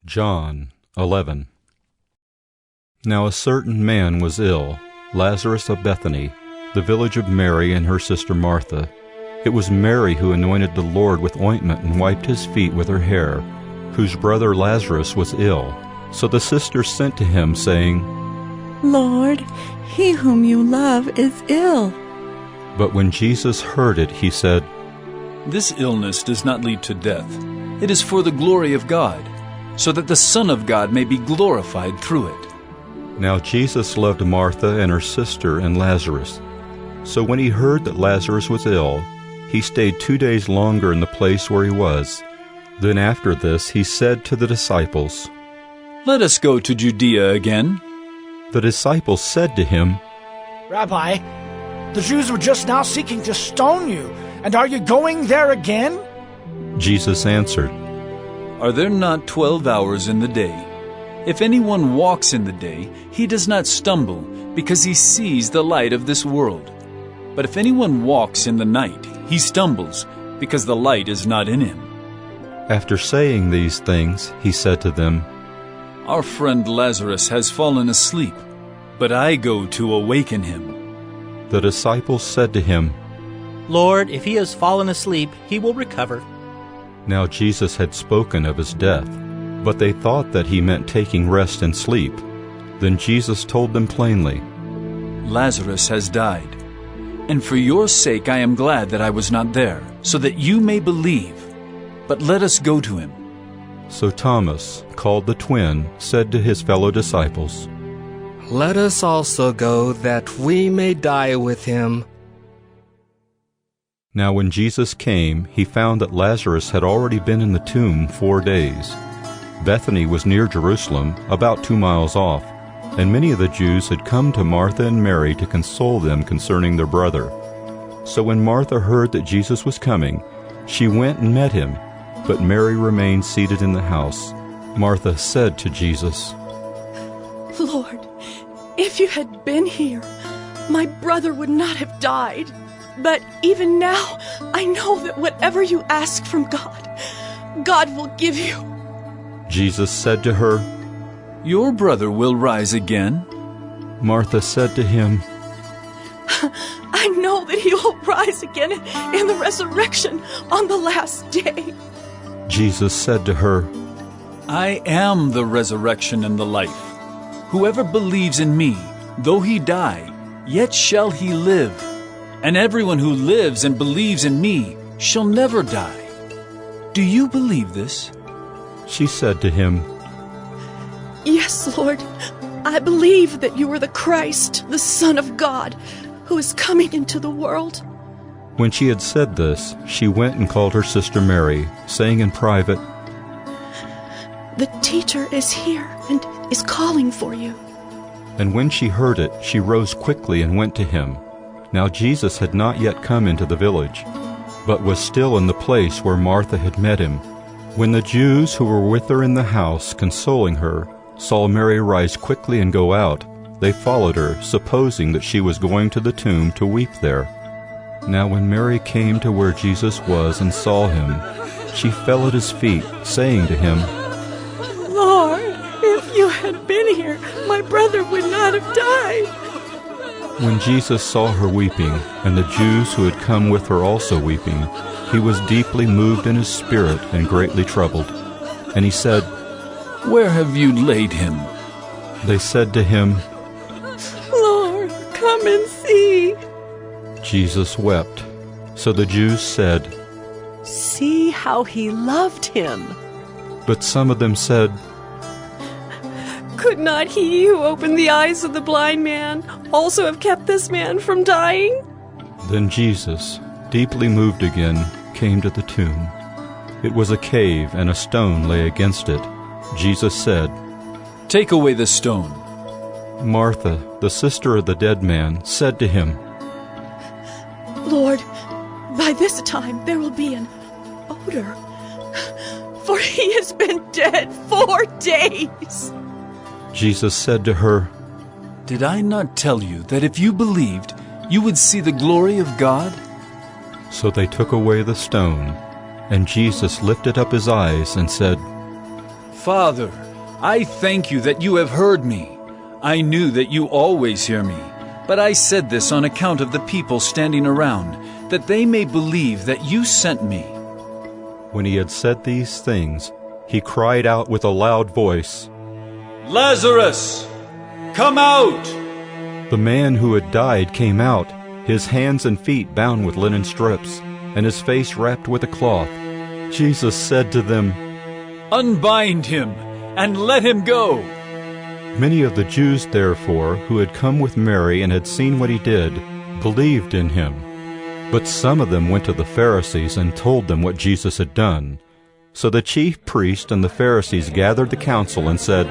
John 11. Now a certain man was ill, Lazarus of Bethany, the village of Mary and her sister Martha. It was Mary who anointed the Lord with ointment and wiped his feet with her hair, whose brother Lazarus was ill. So the sisters sent to him, saying, Lord, he whom you love is ill. But when Jesus heard it, he said, This illness does not lead to death. It is for the glory of God, so that the Son of God may be glorified through it. Now Jesus loved Martha and her sister and Lazarus. So when he heard that Lazarus was ill, he stayed 2 days longer in the place where he was. Then after this he said to the disciples, Let us go to Judea again. The disciples said to him, Rabbi, the Jews were just now seeking to stone you, and are you going there again? Jesus answered, Are there not 12 hours in the day? If anyone walks in the day, he does not stumble, because he sees the light of this world. But if anyone walks in the night, he stumbles, because the light is not in him. After saying these things, he said to them, Our friend Lazarus has fallen asleep, but I go to awaken him. The disciples said to him, Lord, if he has fallen asleep, he will recover. Now Jesus had spoken of his death, but they thought that he meant taking rest and sleep. Then Jesus told them plainly, Lazarus has died, and for your sake I am glad that I was not there, so that you may believe. But let us go to him. So Thomas, called the twin, said to his fellow disciples, Let us also go, that we may die with him. Now when Jesus came, he found that Lazarus had already been in the tomb 4 days. Bethany was near Jerusalem, about 2 miles off, and many of the Jews had come to Martha and Mary to console them concerning their brother. So when Martha heard that Jesus was coming, she went and met him, but Mary remained seated in the house. Martha said to Jesus, Lord, if you had been here, my brother would not have died. But even now, I know that whatever you ask from God, God will give you. Jesus said to her, Your brother will rise again. Martha said to him, I know that he will rise again in the resurrection on the last day. Jesus said to her, I am the resurrection and the life. Whoever believes in me, though he die, yet shall he live. And everyone who lives and believes in me shall never die. Do you believe this? She said to him, Yes, Lord, I believe that you are the Christ, the Son of God, who is coming into the world. When she had said this, she went and called her sister Mary, saying in private, The teacher is here and is calling for you. And when she heard it, she rose quickly and went to him. Now Jesus had not yet come into the village, but was still in the place where Martha had met him. When the Jews who were with her in the house, consoling her, saw Mary rise quickly and go out, they followed her, supposing that she was going to the tomb to weep there. Now when Mary came to where Jesus was and saw him, she fell at his feet, saying to him, Lord, if you had been here, my brother would not have died. When Jesus saw her weeping, and the Jews who had come with her also weeping, he was deeply moved in his spirit and greatly troubled. And he said, Where have you laid him? They said to him, Lord, come and see. Jesus wept. So the Jews said, See how he loved him. But some of them said, Could not he who opened the eyes of the blind man also have kept this man from dying? Then Jesus, deeply moved again, came to the tomb. It was a cave, and a stone lay against it. Jesus said, Take away the stone. Martha, the sister of the dead man, said to him, Lord, by this time there will be an odor, for he has been dead 4 days. Jesus said to her, Did I not tell you that if you believed, you would see the glory of God? So they took away the stone, and Jesus lifted up his eyes and said, Father, I thank you that you have heard me. I knew that you always hear me, but I said this on account of the people standing around, that they may believe that you sent me. When he had said these things, he cried out with a loud voice, Lazarus, come out! The man who had died came out, his hands and feet bound with linen strips, and his face wrapped with a cloth. Jesus said to them, Unbind him, and let him go. Many of the Jews, therefore, who had come with Mary and had seen what he did, believed in him. But some of them went to the Pharisees and told them what Jesus had done. So the chief priest and the Pharisees gathered the council and said,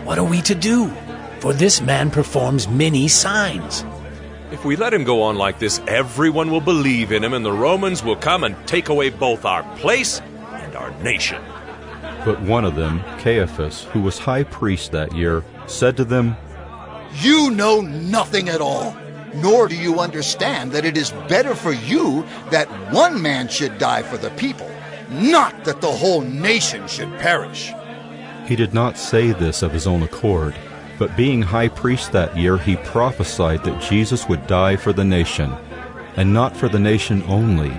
What are we to do? For this man performs many signs. If we let him go on like this, everyone will believe in him, and the Romans will come and take away both our place and our nation. But one of them, Caiaphas, who was high priest that year, said to them, You know nothing at all, nor do you understand that it is better for you that one man should die for the people, not that the whole nation should perish. He did not say this of his own accord, but being high priest that year, he prophesied that Jesus would die for the nation, and not for the nation only,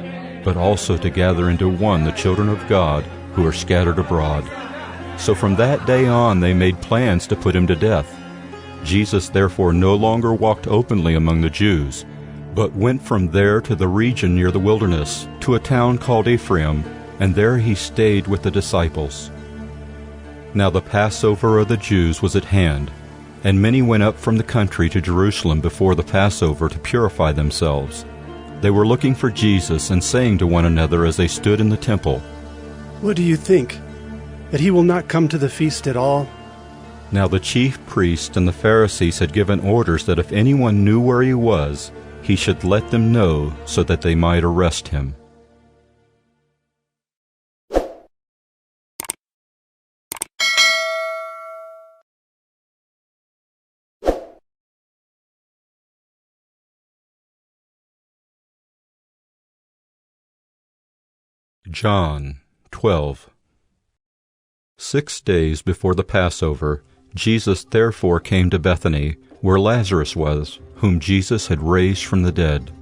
but also to gather into one the children of God who are scattered abroad. So from that day on they made plans to put him to death. Jesus therefore no longer walked openly among the Jews, but went from there to the region near the wilderness, to a town called Ephraim, and there he stayed with the disciples. Now the Passover of the Jews was at hand, and many went up from the country to Jerusalem before the Passover to purify themselves. They were looking for Jesus and saying to one another as they stood in the temple, What do you think? That he will not come to the feast at all? Now the chief priests and the Pharisees had given orders that if anyone knew where he was, he should let them know so that they might arrest him. John 12. 6 days before the Passover, Jesus therefore came to Bethany, where Lazarus was, whom Jesus had raised from the dead.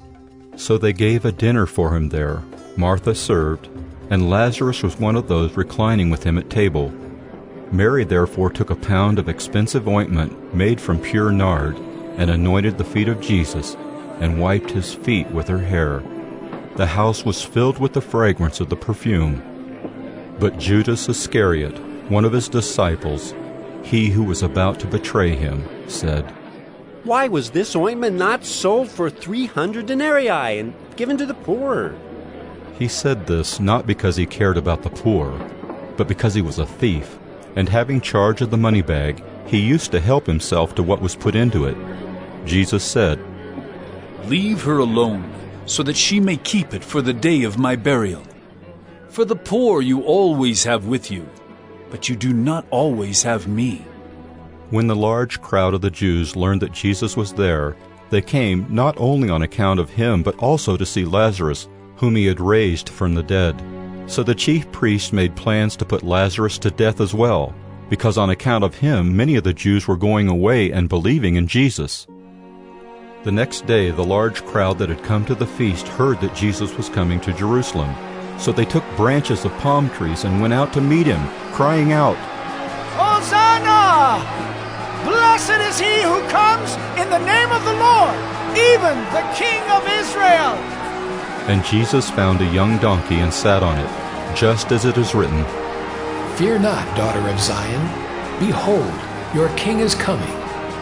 So they gave a dinner for him there. Martha served, and Lazarus was one of those reclining with him at table. Mary therefore took a pound of expensive ointment made from pure nard, and anointed the feet of Jesus, and wiped his feet with her hair. The house was filled with the fragrance of the perfume. But Judas Iscariot, one of his disciples, he who was about to betray him, said, Why was this ointment not sold for 300 denarii and given to the poor? He said this not because he cared about the poor, but because he was a thief, and having charge of the money bag, he used to help himself to what was put into it. Jesus said, Leave her alone, so that she may keep it for the day of my burial. For the poor you always have with you, but you do not always have me. When the large crowd of the Jews learned that Jesus was there, they came not only on account of him, but also to see Lazarus, whom he had raised from the dead. So the chief priests made plans to put Lazarus to death as well, because on account of him many of the Jews were going away and believing in Jesus. The next day the large crowd that had come to the feast heard that Jesus was coming to Jerusalem. So they took branches of palm trees and went out to meet him, crying out, Hosanna! Blessed is he who comes in the name of the Lord, even the King of Israel! And Jesus found a young donkey and sat on it, just as it is written, Fear not, daughter of Zion. Behold, your king is coming,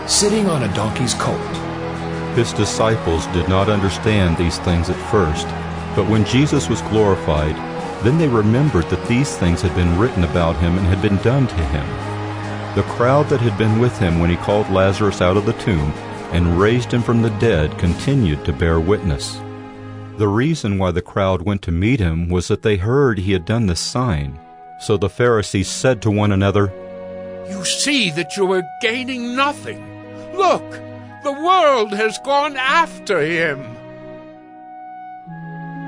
sitting on a donkey's colt. His disciples did not understand these things at first, but when Jesus was glorified, then they remembered that these things had been written about him and had been done to him. The crowd that had been with him when he called Lazarus out of the tomb and raised him from the dead continued to bear witness. The reason why the crowd went to meet him was that they heard he had done this sign. So the Pharisees said to one another, You see that you are gaining nothing. Look, the world has gone after him.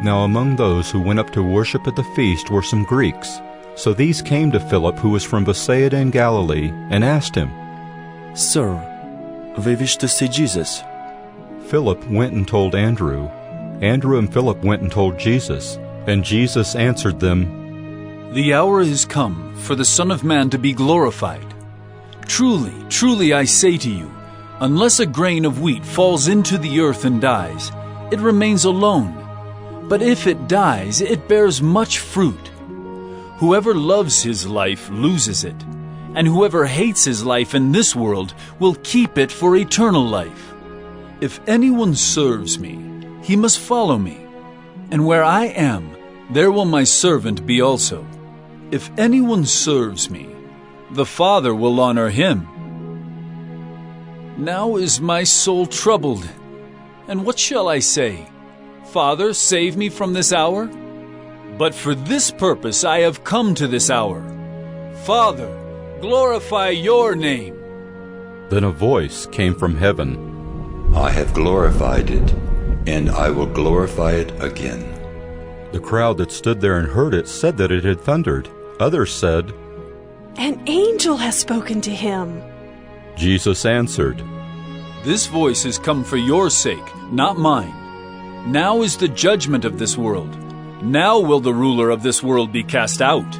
Now among those who went up to worship at the feast were some Greeks. So these came to Philip, who was from Bethsaida in Galilee, and asked him, Sir, we wish to see Jesus. Philip went and told Andrew. Andrew and Philip went and told Jesus. And Jesus answered them, The hour is come for the Son of Man to be glorified. Truly, truly I say to you, unless a grain of wheat falls into the earth and dies, it remains alone. But if it dies, it bears much fruit. Whoever loves his life loses it, and whoever hates his life in this world will keep it for eternal life. If anyone serves me, he must follow me, and where I am, there will my servant be also. If anyone serves me, the Father will honor him. Now is my soul troubled, and what shall I say? Father, save me from this hour? But for this purpose I have come to this hour. Father, glorify your name. Then a voice came from heaven. I have glorified it, and I will glorify it again. The crowd that stood there and heard it said that it had thundered. Others said, An angel has spoken to him. Jesus answered, This voice has come for your sake, not mine. Now is the judgment of this world. Now will the ruler of this world be cast out.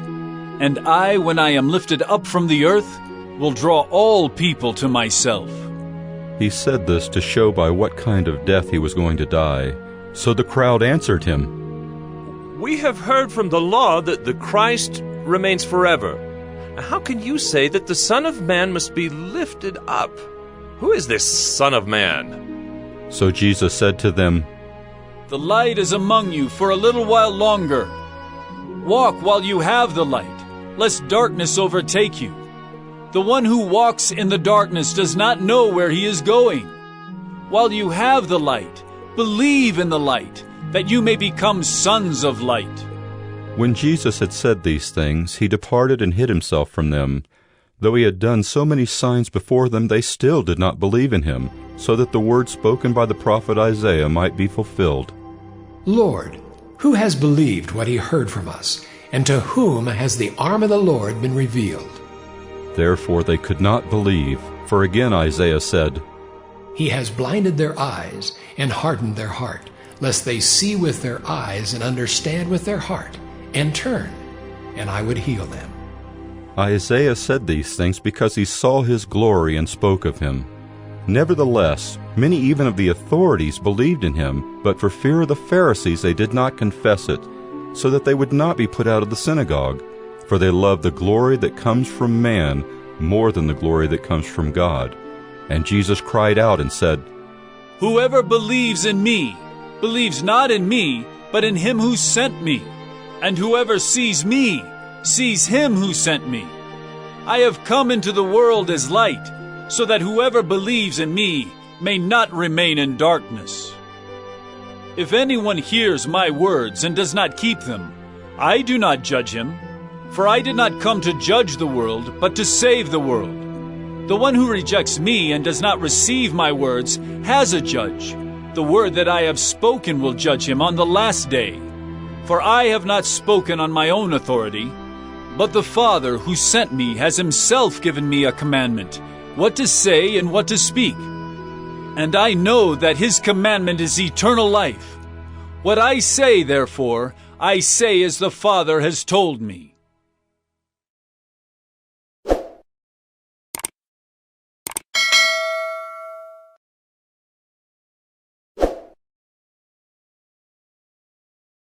And I, when I am lifted up from the earth, will draw all people to myself. He said this to show by what kind of death he was going to die. So the crowd answered him, We have heard from the law that the Christ remains forever. How can you say that the Son of Man must be lifted up? Who is this Son of Man? So Jesus said to them, The light is among you for a little while longer. Walk while you have the light, lest darkness overtake you. The one who walks in the darkness does not know where he is going. While you have the light, believe in the light, that you may become sons of light. When Jesus had said these things, he departed and hid himself from them. Though he had done so many signs before them, they still did not believe in him, so that the word spoken by the prophet Isaiah might be fulfilled. Lord, who has believed what he heard from us, and to whom has the arm of the Lord been revealed? Therefore they could not believe, for again Isaiah said, He has blinded their eyes and hardened their heart, lest they see with their eyes and understand with their heart, and turn, and I would heal them. Isaiah said these things because he saw his glory and spoke of him. Nevertheless, many even of the authorities believed in him, but for fear of the Pharisees they did not confess it, so that they would not be put out of the synagogue. For they love the glory that comes from man more than the glory that comes from God. And Jesus cried out and said, Whoever believes in me, believes not in me, but in him who sent me. And whoever sees me, sees him who sent me. I have come into the world as light, so that whoever believes in me may not remain in darkness. If anyone hears my words and does not keep them, I do not judge him. For I did not come to judge the world, but to save the world. The one who rejects me and does not receive my words has a judge. The word that I have spoken will judge him on the last day. For I have not spoken on my own authority, but the Father who sent me has himself given me a commandment, what to say and what to speak. And I know that his commandment is eternal life. What I say, therefore, I say as the Father has told me.